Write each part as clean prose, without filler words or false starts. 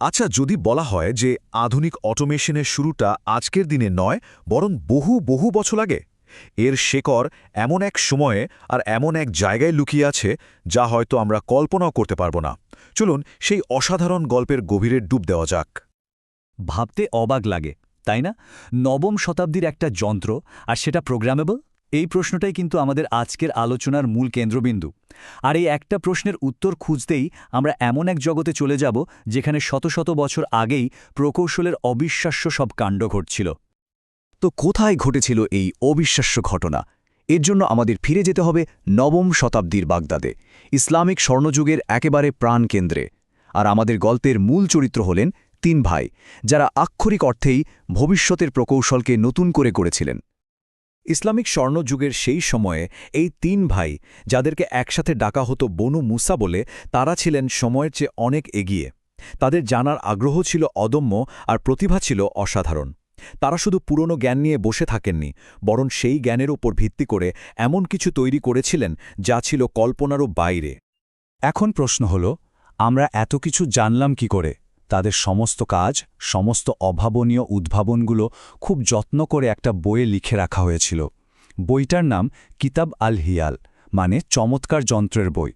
আচ্ছা, যদি বলা হয় যে আধুনিক অটোমেশনের শুরুটা আজকের দিনে নয়, বরং বহু বহু বছর আগে, এর শেকড় এমন এক সময়ে আর এমন এক জায়গায় লুকিয়ে আছে যা হয়তো আমরা কল্পনাও করতে পারব না। চলুন সেই অসাধারণ গল্পের গভীরে ডুব দেওয়া যাক। ভাবতে অবাক লাগে, তাই না? নবম শতাব্দীর একটা যন্ত্র, আর সেটা প্রোগ্রামেবল। এই প্রশ্নটাই কিন্তু আমাদের আজকের আলোচনার মূল কেন্দ্রবিন্দু। আর এই একটা প্রশ্নের উত্তর খুঁজতেই আমরা এমন এক জগতে চলে যাব যেখানে শত শত বছর আগেই প্রকৌশলের অবিশ্বাস্য সব কাণ্ড ঘটছিল। তো কোথায় ঘটেছিল এই অবিশ্বাস্য ঘটনা? এর জন্য আমাদের ফিরে যেতে হবে নবম শতাব্দীর বাগদাদে, ইসলামিক স্বর্ণযুগের একেবারে প্রাণকেন্দ্রে। আর আমাদের গল্পের মূল চরিত্র হলেন তিন ভাই, যারা আক্ষরিক অর্থেই ভবিষ্যতের প্রকৌশলকে নতুন করে গড়েছিলেন। ইসলামিক স্বর্ণযুগের সেই সময়ে এই তিন ভাই, যাদেরকে একসাথে ডাকা হতো বনু মুসা বলে, তারা ছিলেন সময়ের চেয়ে অনেক এগিয়ে। তাদের জানার আগ্রহ ছিল অদম্য, আর প্রতিভা ছিল অসাধারণ। তারা শুধু পুরনো জ্ঞান নিয়ে বসে থাকেননি, বরং সেই জ্ঞানের ওপর ভিত্তি করে এমন কিছু তৈরি করেছিলেন যা ছিল কল্পনারও বাইরে। এখন প্রশ্ন হল, আমরা এত কিছু জানলাম কি করে? তাদের সমস্ত কাজ, সমস্ত অভাবনীয় উদ্ভাবনগুলো খুব যত্ন করে একটা বইয়ে লিখে রাখা হয়েছিল। বইটার নাম কিতাব আল হিয়াল, মানে চমৎকার যন্ত্রের বই।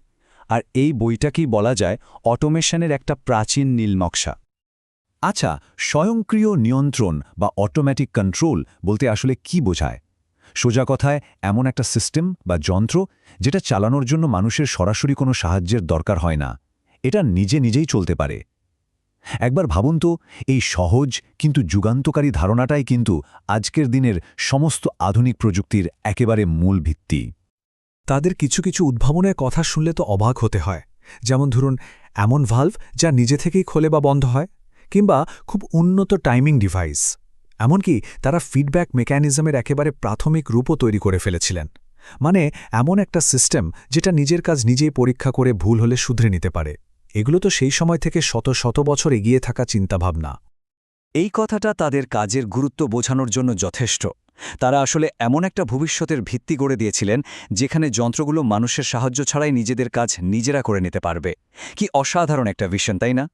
আর এই বইটাকেই বলা যায় অটোমেশনের একটা প্রাচীন নীলনকশা। আচ্ছা, স্বয়ংক্রিয় নিয়ন্ত্রণ বা অটোমেটিক কন্ট্রোল বলতে আসলে কি বোঝায়? সোজা কথায় এমন একটা সিস্টেম বা যন্ত্র যেটা চালানোর জন্য মানুষের সরাসরি কোনো সাহায্যের দরকার হয় না, এটা নিজে নিজেই চলতে পারে। একবার ভাবুন তো, এই সহজ কিন্তু যুগান্তকারী ধারণাটাই কিন্তু আজকের দিনের সমস্ত আধুনিক প্রযুক্তির একেবারে মূল ভিত্তি। তাদের কিছু কিছু উদ্ভাবনের কথা শুনলে তো অবাক হতে হয়। যেমন ধরুন, এমন ভালভ যা নিজে থেকেই খোলে বা বন্ধ হয়, কিংবা খুব উন্নত টাইমিং ডিভাইস। এমনকি তারা ফিডব্যাক মেকানিজমের একেবারে প্রাথমিক রূপও তৈরি করে ফেলেছিলেন, মানে এমন একটা সিস্টেম যেটা নিজের কাজ নিজেই পরীক্ষা করে ভুল হলে শুধরে নিতে পারে। এগুলো তো সেই সময় থেকে শত শত বছর এগিয়ে থাকা চিন্তাভাবনা। এই কথাটা তাদের কাজের গুরুত্ব বোঝানোর জন্য যথেষ্ট। তারা আসলে এমন একটা ভবিষ্যতের ভিত্তি গড়ে দিয়েছিলেন যেখানে যন্ত্রগুলো মানুষের সাহায্য ছাড়াই নিজেদের কাজ নিজেরা করে নিতে পারবে। কি অসাধারণ একটা ভিশন, তাই না?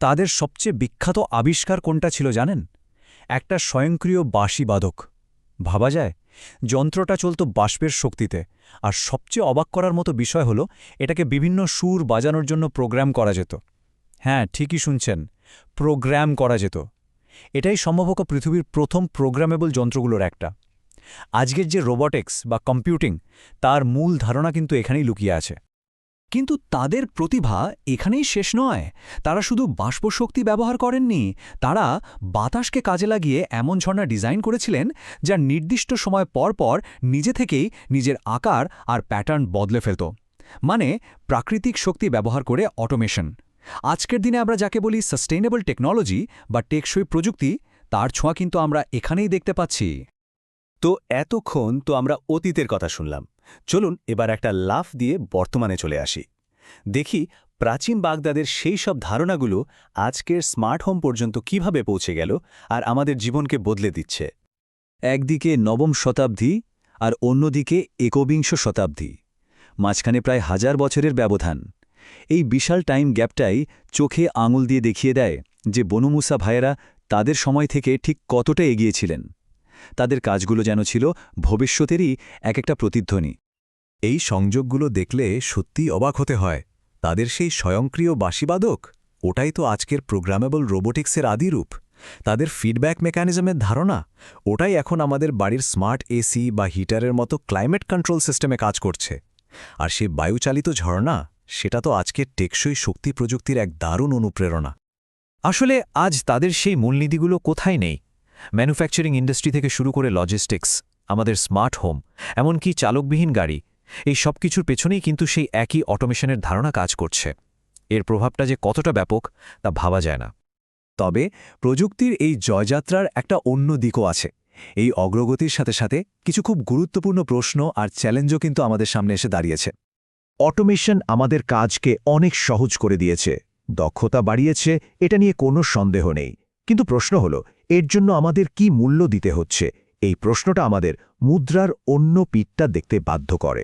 তাদের সবচেয়ে বিখ্যাত আবিষ্কার কোনটা ছিল জানেন? একটা স্বয়ংক্রিয় বাঁশিবাদক। ভাবা যায়, যন্ত্রটা চলত বাষ্পের শক্তিতে, আর সবচেয়ে অবাক করার মতো বিষয় হলো এটাকে বিভিন্ন সুর বাজানোর জন্য প্রোগ্রাম করা যেত। হ্যাঁ, ঠিকই শুনছেন, প্রোগ্রাম করা যেত। এটাই সম্ভবত পৃথিবীর প্রথম প্রোগ্রামেবল যন্ত্রগুলোর একটা। আজকের যে রোবটিক্স বা কম্পিউটিং, তার মূল ধারণা কিন্তু এখানেই লুকিয়ে আছে। কিন্তু তাদের প্রতিভা এখানেই শেষ নয়। তারা শুধু বাষ্পশক্তি ব্যবহার করেননি, তারা বাতাসকে কাজে লাগিয়ে এমন ঝর্ণা ডিজাইন করেছিলেন যা নির্দিষ্ট সময় পর পর নিজে থেকেই নিজের আকার আর প্যাটার্ন বদলে ফেলত। মানে প্রাকৃতিক শক্তি ব্যবহার করে অটোমেশন। আজকের দিনে আমরা যাকে বলি সাস্টেইনেবল টেকনোলজি বা টেকসই প্রযুক্তি, তার ছোঁয়া কিন্তু আমরা এখানেই দেখতে পাচ্ছি। তো এতক্ষণ তো আমরা অতীতের কথা শুনলাম। চলুন এবার একটা লাফ দিয়ে বর্তমানে চলে আসি। দেখি প্রাচীন বাগদাদের সেই সব ধারণাগুলো আজকের স্মার্ট হোম পর্যন্ত কিভাবে পৌঁছে গেল আর আমাদের জীবনকে বদলে দিচ্ছে। একদিকে নবম শতাব্দী আর অন্যদিকে একবিংশ শতাব্দী, মাঝখানে প্রায় 1000 বছরের ব্যবধান। এই বিশাল টাইম গ্যাপটাই চোখে আঙুল দিয়ে দেখিয়ে দেয় যে বনু মুসা ভাইয়েরা তাদের সময় থেকে ঠিক কতটা এগিয়েছিলেন। তাদের কাজগুলো যেন ছিল ভবিষ্যতেরই এক একটা প্রতিধ্বনি। এই সংযোগগুলো দেখলে সত্যিই অবাক হতে হয়। তাদের সেই স্বয়ংক্রিয় বাঁশিবাদক, ওটাই তো আজকের প্রোগ্রামেবল রোবোটিক্সের আদিরূপ। তাদের ফিডব্যাক মেকানিজমের ধারণা, ওটাই এখন আমাদের বাড়ির স্মার্ট এসি বা হিটারের মতো ক্লাইমেট কন্ট্রোল সিস্টেমে কাজ করছে। আর সেই বায়ুচালিত ঝর্ণা, সেটা তো আজকের টেকসই শক্তি প্রযুক্তির এক দারুণ অনুপ্রেরণা। আসলে আজ তাদের সেই মূলনীতিগুলো কোথায় নেই? ম্যানুফ্যাকচারিং ইন্ডাস্ট্রি থেকে শুরু করে লজিস্টিক্স, আমাদের স্মার্ট হোম, এমনকি চালকবিহীন গাড়ি, এই সব কিছুর পেছনেই কিন্তু সেই একই অটোমেশনের ধারণা কাজ করছে। এর প্রভাবটা যে কতটা ব্যাপক তা ভাবা যায় না। তবে প্রযুক্তির এই জয়যাত্রার একটা অন্য দিকও আছে। এই অগ্রগতির সাথে সাথে কিছু খুব গুরুত্বপূর্ণ প্রশ্ন আর চ্যালেঞ্জও কিন্তু আমাদের সামনে এসে দাঁড়িয়েছে। অটোমেশন আমাদের কাজকে অনেক সহজ করে দিয়েছে, দক্ষতা বাড়িয়েছে, এটা নিয়ে কোনো সন্দেহ নেই। কিন্তু প্রশ্ন হলো, এর জন্য আমাদের কি মূল্য দিতে হচ্ছে? এই প্রশ্নটা আমাদের মুদ্রার অন্য পিঠটা দেখতে বাধ্য করে।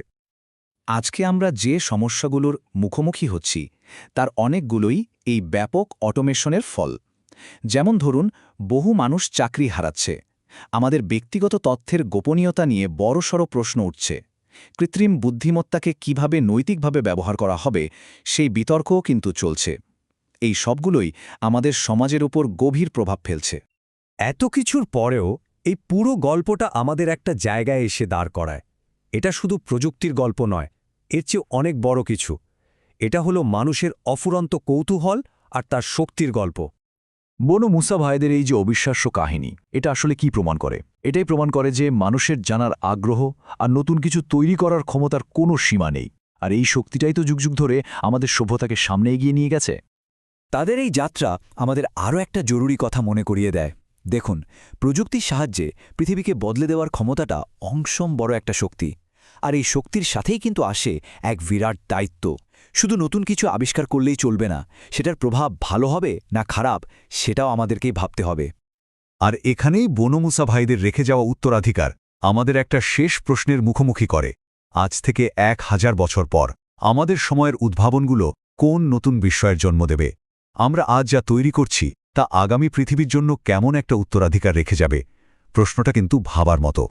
আজকে আমরা যে সমস্যাগুলোর মুখোমুখি হচ্ছি, তার অনেকগুলোই এই ব্যাপক অটোমেশনের ফল। যেমন ধরুন, বহু মানুষ চাকরি হারাচ্ছে, আমাদের ব্যক্তিগত তথ্যের গোপনীয়তা নিয়ে বড়সড় প্রশ্ন উঠছে, কৃত্রিম বুদ্ধিমত্তাকে কিভাবে নৈতিকভাবে ব্যবহার করা হবে সেই বিতর্কও কিন্তু চলছে। এই সবগুলোই আমাদের সমাজের উপর গভীর প্রভাব ফেলছে। এত কিছুর পরেও এই পুরো গল্পটা আমাদের একটা জায়গায় এসে দাঁড় করায়। এটা শুধু প্রযুক্তির গল্প নয়, এর চেয়ে অনেক বড় কিছু। এটা হলো মানুষের অফুরন্ত কৌতূহল আর তার শক্তির গল্প। বনু মুসা ভাইদের এই যে অবিশ্বাস্য কাহিনী, এটা আসলে কি প্রমাণ করে? এটাই প্রমাণ করে যে মানুষের জানার আগ্রহ আর নতুন কিছু তৈরি করার ক্ষমতার কোনো সীমা নেই। আর এই শক্তিটাই তো যুগ যুগ ধরে আমাদের সভ্যতাকে সামনে এগিয়ে নিয়ে গেছে। তাদের এই যাত্রা আমাদের আরও একটা জরুরি কথা মনে করিয়ে দেয়। দেখুন, প্রযুক্তির সাহায্যে পৃথিবীকে বদলে দেওয়ার ক্ষমতাটা অংশম বড় একটা শক্তি। আর এই শক্তির সাথেই কিন্তু আসে এক বিরাট দায়িত্ব। শুধু নতুন কিছু আবিষ্কার করলেই চলবে না, সেটার প্রভাব ভালো হবে না খারাপ সেটাও আমাদেরকেই ভাবতে হবে। আর এখানেই বনু মুসা ভাইদের রেখে যাওয়া উত্তরাধিকার আমাদের একটা শেষ প্রশ্নের মুখোমুখি করে। আজ থেকে 1000 বছর পর আমাদের সময়ের উদ্ভাবনগুলো কোন নতুন বিস্ময়ের জন্ম দেবে? আমরা আজ যা তৈরি করছি তা আগামী পৃথিবীর জন্য কেমন একটা উত্তরাধিকার রেখে যাবে? প্রশ্নটা কিন্তু ভাবার মতো।